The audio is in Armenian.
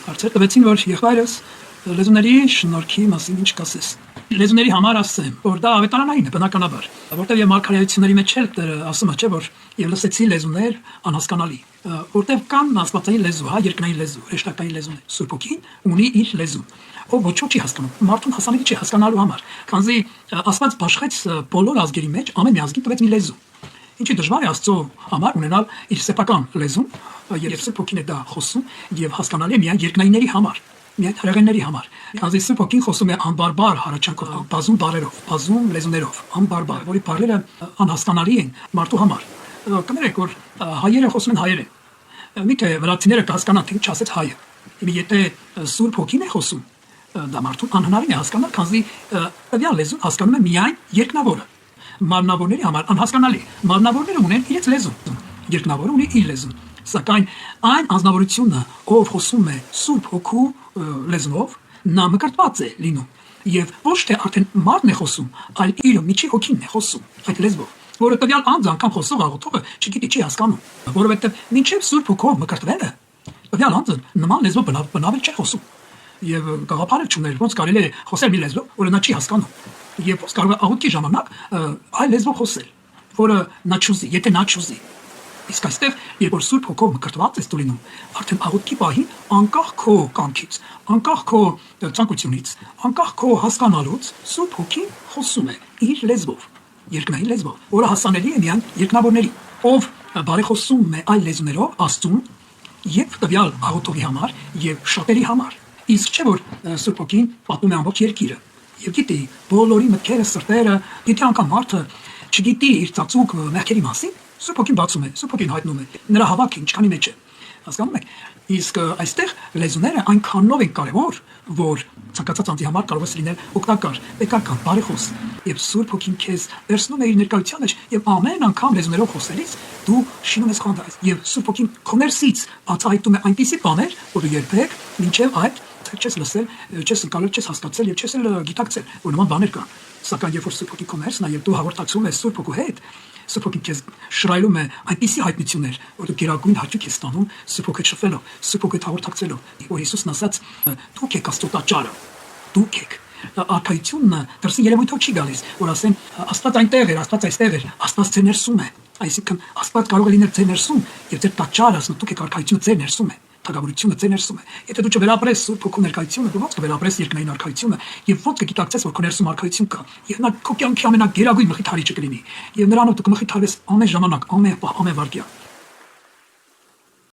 Հարցեր տվեցին, որ եղբայրս լեզուների շնորհքի մասին ինչ կասես։ Լեզուների համար ասեմ, որ դա ավետարանային է բնականաբար, որտեղ եւ մարգարեությունների մեջ էլ ասում է, չէ՞ որ եւ լսեցի լեզուներ անհասկանալի, որտեղ կան աստվածային լեզու, հա, երկնային լեզու, հեշտակային լեզուներ։ Սուրբ Հոգին ունի իր լեզուն, ով ոչ ոք չի հասկանում, մարդուն հասանելի չի հասկանալու համար, քանզի Աստված բաշխեց բոլոր ազգերի մեջ ամեն մի ազգին տվեց մի լեզու։ Ինչի դժվար է Աստծո համար ունենալ իր սեփական լեզուն, եւ Սուրբ Հոգին է դա խոսում եւ հասկանալի է միայն երկնայինների համար, միայն հրեղենների համար։ Քանզի Սուրբ Հոգին խոսում է անբարբար հարաճանքով, բազում բառերով, բազում լեզուներով, անբարբար, որի բառերը անհասկանալի են մարդու համար։ Կներեք, որ հայերը խոսում են հայերեն։ Միթե վրացիները կհասկանան, թե ինչ ասեց հայը։ Եթե Սուրբ Հոգին է խոսում, դա մարդուն անհնարին է հասկանալ, քանզի տվյալ լեզուն հասկանում է միայն երկնավորը։ Մարմնավորների համար անհասկանալի։ Մարմնավորները ունեն իրենց լեզուն, երկնավորը ունի իր լեզուն, սակայն այն անձնավորությունը, ով խոսում է Սուրբ Հոգու լեզվով, նա մկրտված է լինում, եւ ոչ թե արդեն մարդն է խոսում, այլ իր միջի հոգին է խոսում այդ լեզվով, որը տվյալ անձ անգամ խոսող աղոթողը չգիտի, չի հասկանում, որովհետեւ մինչեւ Սուրբ Հոգով մկրտվելը տվյալ անձը նման լեզվով բնավել չէ խոսում, եւ գաղափարը չուներ, ոնց կարելի է խոսել մի լեզվով, որը նա չի հասկանում, եւ ոնց կարող է աղոթքի ժամանակ այլ լեզվով խոսել, որը նա չուզի, եթե նա չուզի։ Իսկ այստեղ, երբ որ Սուրբ Հոգով մկրտված ես դու լինում, արդեն աղոթքի պահին անկախ քո կամքից, անկախ քո ցանկությունից, անկախ քո հասկանալուց, Սուրբ Հոգին խոսում է իր լեզվով, երկնային լեզվով, որը հասանելի է միայն երկնավորների, ով բարեխոսում է այլ լեզուներով Աստծուն եւ տվյալ աղոթողի համար եւ շատերի համար։ Իսկ չէ որ Սուրբ Հոգին պատմում է ամբողջ երկիրը եւ գիտի բոլորի մտքերը, սրտերը, եթե անգամ մարդը չգիտի իր ծածուկ մեղքերի մասին, Սուրբ Հոգին բացում է, Սուրբ Հոգին հայտնում է նրա հավատքը ինչքանի մեջ է, հասկանում եք։ Իսկ այստեղ լեզուները այնքանով են կարևոր, որ ցանկացած անձի համար կարող է լինել օգտակար, պետական, բարեխոս, եւ Սուրբ Հոգին քեզ վերցնում է իր ներկայության մեջ եւ ամեն անգամ լեզուներով խոսելիս դու շինում ես խանդած եւ Սուրբ Հոգին քո ներսից բացահայտում է այնպիսի բաներ, որ դու երբեք մինչեւ այդ չես լսել, չես ընկալել, չես հասկացել եւ չես էլ գիտակցել, որ նման բաներ կան։ Սակայն երբ որ Սուրբ Հոգի քո ներսն է եւ դու հաղորդակցում ես Սուրբ Հոգու հետ, Սուրբ Հոգին քեզ շռայլում է այնպիսի հայտնություններ, որ դու գերագույն հաճույք ես ստանում Սուրբ Հոգու շփվելով, Սուրբ Հոգու հաղորդակցելով, որ Հիսուսն ասաց. դուք եք Աստծո տաճարը, դուք եք։ Արքայությունը դրսի երևույթով չի գալիս, որ ասեն Աստված այնտեղ էր, Աստված այստեղ էր, Աստված ձեր ներսում է։ Այսինքն Աստված կարող է լինել ձեր ներսում եւ ձեր տաճարը, ասում դուք եք արքայությունը ձեր ներսում է։ Թագավորությունը ձեր ներսում է։ Եթե դու չվերապրես Սուրբ Հոգու ներկայությունը, դու ոնց կվերապրես երկնային արքայությունը եւ ոնց կգիտակցես, որ քո ներսում արքայություն կա։ Եվ նա քո կյանքի ամենագերագույն մխիթարիչը կլինի։ Եվ նրանով դու կմխիթարվես ամեն ժամանակ, ամեն պահ, ամեն վայրկյան։